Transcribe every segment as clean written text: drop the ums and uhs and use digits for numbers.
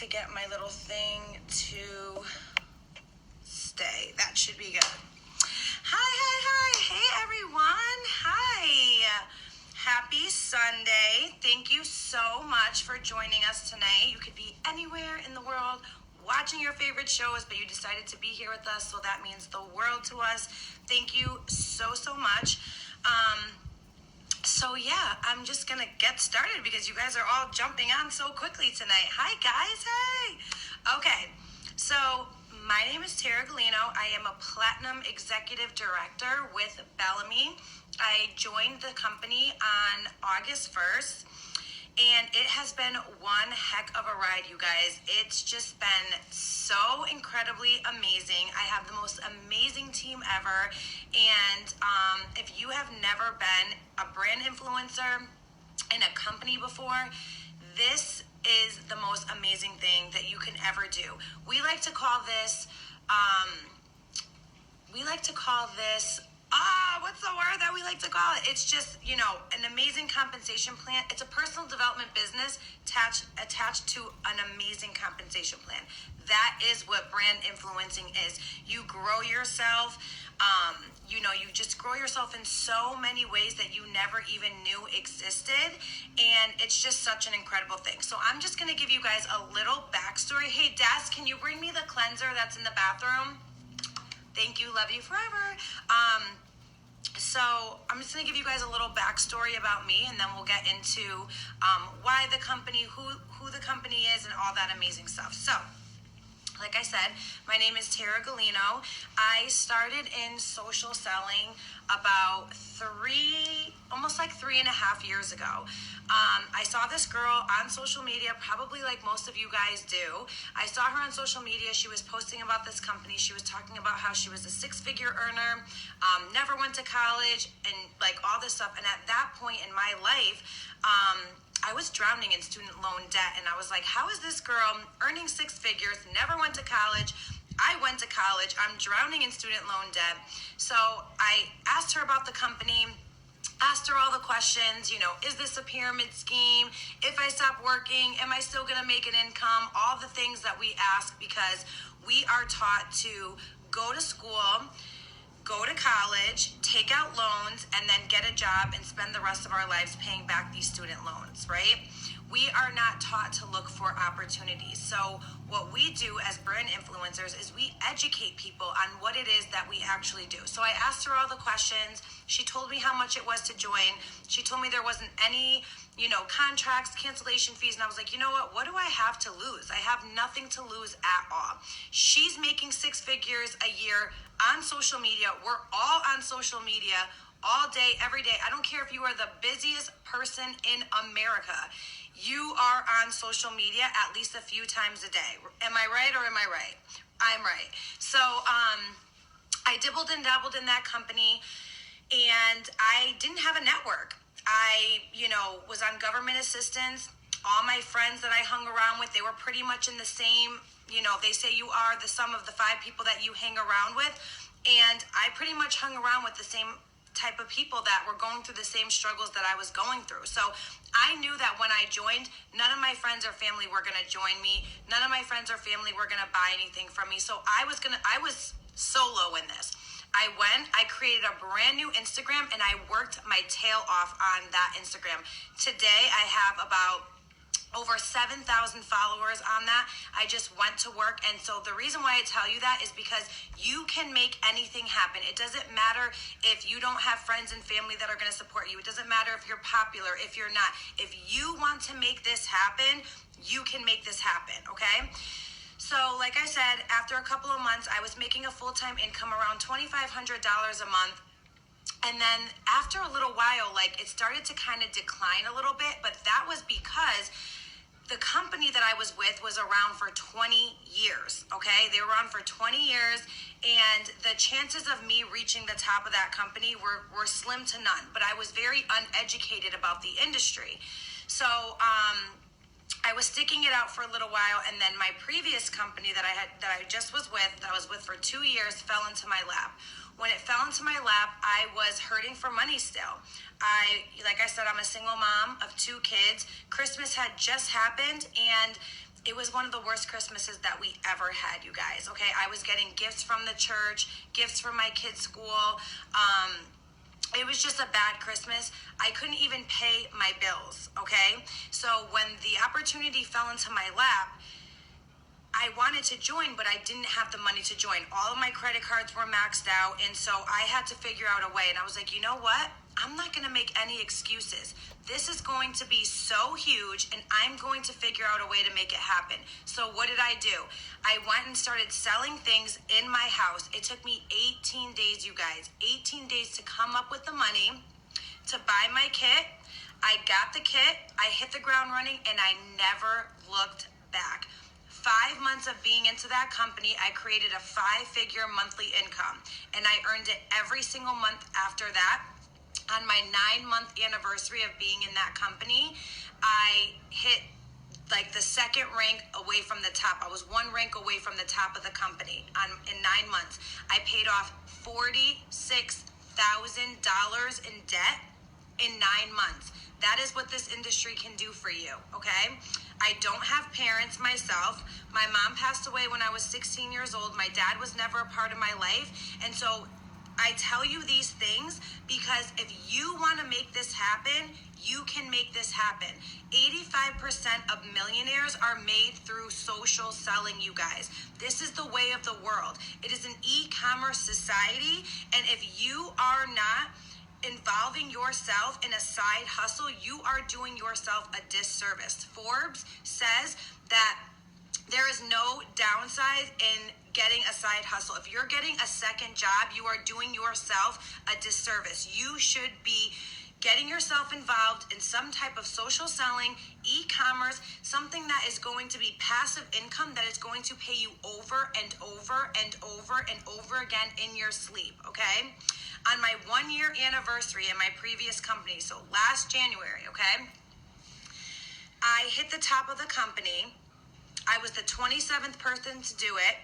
to get my little thing to stay. That should be good. Hi. Hey, everyone. Hi. Happy Sunday. Thank you so much for joining us tonight. You could be anywhere in the world watching your favorite shows, but you decided to be here with us, so that means the world to us. Thank you so much. So yeah, I'm just gonna get started because you guys are all jumping on so quickly tonight. Hi guys, hey! Okay, so my name is Tara Galino. I am a Platinum Executive Director with Bellamy. I joined the company on August 1st. And it has been one heck of a ride, you guys. It's just been so incredibly amazing. I have the most amazing team ever. And if you have never been a brand influencer in a company before, this is the most amazing thing that you can ever do. We like to call this, what's the word that we like to call it? It's just, an amazing compensation plan. It's a personal development business attached to an amazing compensation plan. That is what brand influencing is. You grow yourself. You just grow yourself in so many ways that you never even knew existed. And it's just such an incredible thing. So I'm just going to give you guys a little backstory. Hey, Des, can you bring me the cleanser that's in the bathroom? Thank you. Love you forever. So I'm just going to give you guys a little backstory about me, and then we'll get into why the company, who the company is, and all that amazing stuff. So, like I said, my name is Tara Galino. I started in social selling about almost like 3.5 years ago. I saw this girl on social media, probably like most of you guys do. I saw her on social media. She was posting about this company. She was talking about how she was a 6-figure earner, never went to college, and like all this stuff. And at that point in my life, I was drowning in student loan debt, and I was like, how is this girl earning 6 figures, never went to college? I went to college. I'm drowning in student loan debt. So I asked her about the company, asked her all the questions, is this a pyramid scheme? If I stop working, am I still going to make an income? All the things that we ask, because we are taught to go to school, go to college, take out loans, and then get a job and spend the rest of our lives paying back these student loans, right? We are not taught to look for opportunities. So what we do as brand influencers is we educate people on what it is that we actually do. So I asked her all the questions. She told me how much it was to join. She told me there wasn't any, contracts, cancellation fees. And I was like, you know what do I have to lose? I have nothing to lose at all. She's making 6 figures a year on social media. We're all on social media all day, every day. I don't care if you are the busiest person in America. You are on social media at least a few times a day. Am I right or am I right? I'm right. So I dibbled and dabbled in that company, and I didn't have a network. I, was on government assistance. All my friends that I hung around with, they were pretty much in the same, they say you are the sum of the 5 people that you hang around with. And I pretty much hung around with the same type of people that were going through the same struggles that I was going through. So I knew that when I joined, none of my friends or family were going to join me. None of my friends or family were going to buy anything from me. So I was solo in this. I created a brand new Instagram, and I worked my tail off on that Instagram. Today, I have about over 7,000 followers on that. I just went to work. And so the reason why I tell you that is because you can make anything happen. It doesn't matter if you don't have friends and family that are going to support you. It doesn't matter if you're popular, if you're not. If you want to make this happen, you can make this happen, okay? So like I said, after a couple of months, I was making a full-time income around $2,500 a month. And then after a little while, it started to kind of decline a little bit, but that was because the company that I was with was around for 20 years, okay? They were around for 20 years, and the chances of me reaching the top of that company were slim to none, but I was very uneducated about the industry. So I was sticking it out for a little while, and then my previous company that I was with for 2 years, fell into my lap. When it fell into my lap, I was hurting for money still. Like I said, I'm a single mom of 2 kids. Christmas had just happened, and it was one of the worst Christmases that we ever had, you guys. Okay, I was getting gifts from the church, gifts from my kids' school. It was just a bad Christmas. I couldn't even pay my bills. Okay, so when the opportunity fell into my lap, I wanted to join, but I didn't have the money to join. All of my credit cards were maxed out, and so I had to figure out a way. And I was like, you know what? I'm not going to make any excuses. This is going to be so huge, and I'm going to figure out a way to make it happen. So what did I do? I went and started selling things in my house. It took me 18 days, you guys, 18 days to come up with the money to buy my kit. I got the kit, I hit the ground running, and I never looked back. 5 months of being into that company, I created a 5-figure monthly income, and I earned it every single month after that. On my 9-month anniversary of being in that company, I hit like the second rank away from the top. I was 1 rank away from the top of the company in 9 months. I paid off $46,000 in debt in 9 months. That is what this industry can do for you, okay? I don't have parents myself. My mom passed away when I was 16 years old. My dad was never a part of my life. And so I tell you these things because if you want to make this happen, you can make this happen. 85% of millionaires are made through social selling, you guys. This is the way of the world. It is an e-commerce society, and if you are not involving yourself in a side hustle, you are doing yourself a disservice. Forbes says that there is no downside in getting a side hustle. If you're getting a second job, you are doing yourself a disservice. You should be getting yourself involved in some type of social selling, e-commerce, something that is going to be passive income that is going to pay you over and over and over and over again in your sleep, okay? On my 1-year anniversary in my previous company, so last January, okay, I hit the top of the company. I was the 27th person to do it.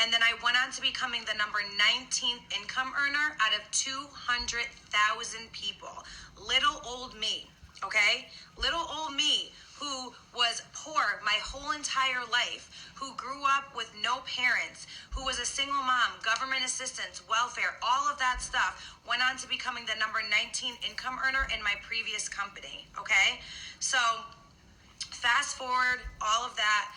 And then I went on to becoming the number 19th income earner out of 200,000 people. Little old me, okay? Little old me who was poor my whole entire life, who grew up with no parents, who was a single mom, government assistance, welfare, all of that stuff, went on to becoming the number 19 income earner in my previous company, okay? So fast forward all of that,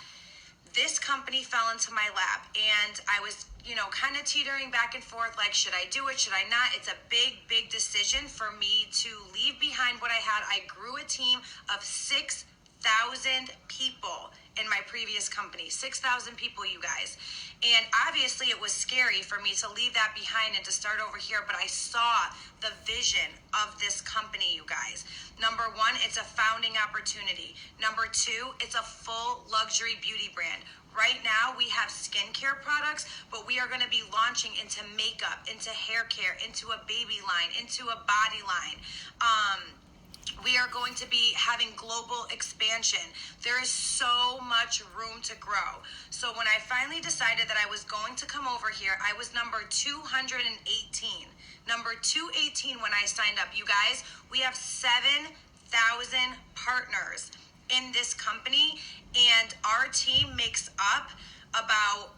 this company fell into my lap, and I was, kind of teetering back and forth, like, should I do it? Should I not? It's a big, big decision for me to leave behind what I had. I grew a team of 6,000 people in my previous company, 6,000 people, you guys. And obviously it was scary for me to leave that behind and to start over here, but I saw the vision of this company, you guys. Number 1, it's a founding opportunity. Number 2, it's a full luxury beauty brand. Right now we have skincare products, but we are going to be launching into makeup, into hair care, into a baby line, into a body line. We are going to be having global expansion. There is so much room to grow. So when I finally decided that I was going to come over here, I was number 218. Number 218 when I signed up. You guys, we have 7,000 partners in this company, and our team makes up about,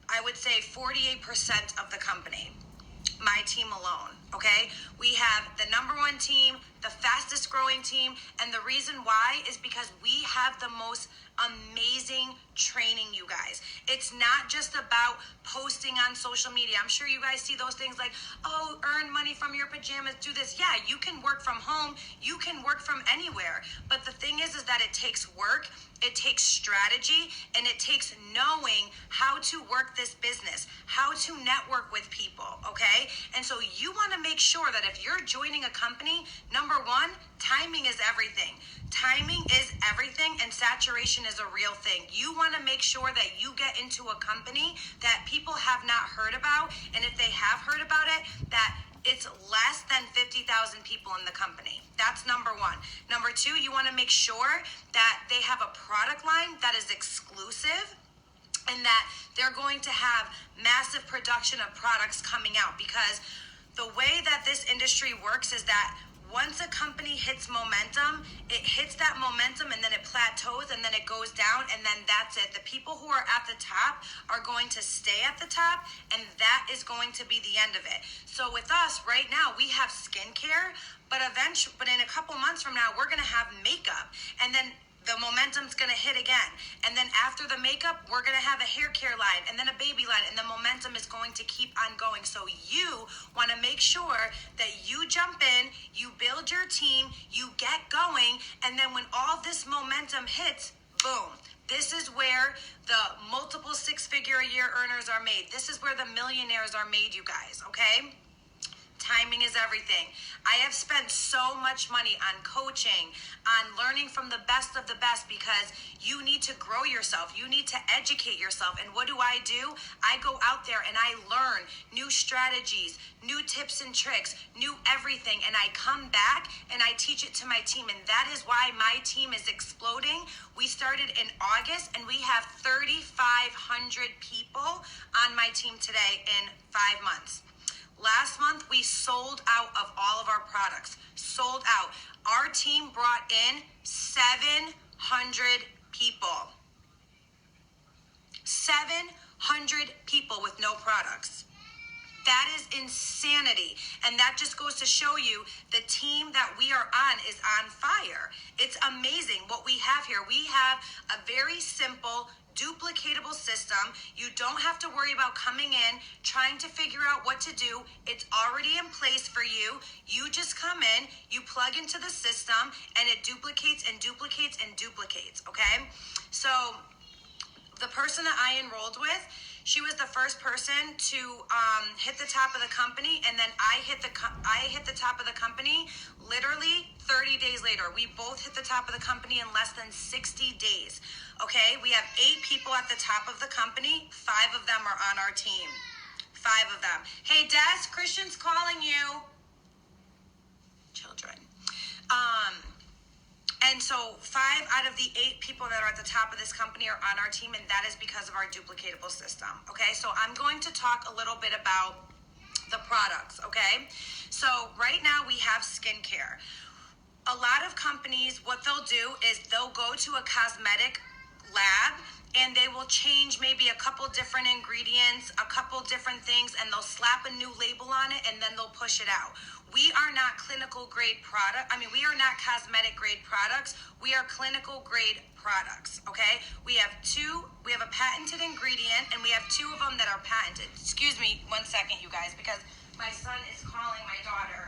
I would say, 48% of the company. My team alone, okay? We have the number 1 team, the fastest growing team, and the reason why is because we have the most amazing training, you guys. It's not just about posting on social media. I'm sure you guys see those things like, oh, earn money from your pajamas, do this. Yeah, you can work from home, you can work from anywhere. But the thing is that it takes work, it takes strategy, and it takes knowing how to work this business, how to network with people, okay? And so you want to make sure that if you're joining a company, number 1, timing is everything. Timing is everything, and saturation is a real thing. You want to make sure that you get into a company that people have not heard about, and if they have heard about it, that it's less than 50,000 people in the company. That's number 1. Number 2, you want to make sure that they have a product line that is exclusive and that they're going to have massive production of products coming out, because the way that this industry works is that once a company hits momentum, it hits that momentum and then it plateaus and then it goes down and then that's it. The people who are at the top are going to stay at the top and that is going to be the end of it. So with us right now, we have skincare, but in a couple months from now, we're going to have makeup, and then the momentum's going to hit again. And then after the makeup, we're going to have a hair care line and then a baby line, and the momentum is going to keep on going. So you want to make sure that you jump in, you build your team, you get going, and then when all this momentum hits, boom. This is where the multiple six-figure-a-year earners are made. This is where the millionaires are made, you guys, okay? Timing is everything. I have spent so much money on coaching, on learning from the best of the best, because you need to grow yourself. You need to educate yourself. And what do? I go out there and I learn new strategies, new tips and tricks, new everything. And I come back and I teach it to my team. And that is why my team is exploding. We started in August and we have 3,500 people on my team today in 5 months. Last month, we sold out of all of our products. Sold out. Our team brought in 700 people. 700 people with no products. That is insanity. And that just goes to show you the team that we are on is on fire. It's amazing what we have here. We have a very simple, duplicatable system. You don't have to worry about coming in, trying to figure out what to do. It's already in place for you. You just come in, you plug into the system, and it duplicates and duplicates and duplicates, okay? So the person that I enrolled with, she was the first person to hit the top of the company, and then I hit the top of the company literally 30 days later. We both hit the top of the company in less than 60 days. Okay, we have 8 people at the top of the company. 5 of them are on our team. 5 of them. Hey, Des, Christian's calling you. Children. And so 5 out of the 8 people that are at the top of this company are on our team, and that is because of our duplicatable system. Okay, so I'm going to talk a little bit about the products, okay? So right now we have skincare. A lot of companies, what they'll do is they'll go to a cosmetic lab and they will change maybe a couple different ingredients, a couple different things, and they'll slap a new label on it and then they'll push it out. We are not clinical grade we are not cosmetic grade products. We are clinical grade products, okay? We have a patented ingredient and we have 2 of them that are patented. Excuse me 1 second, you guys, because my son is calling my daughter.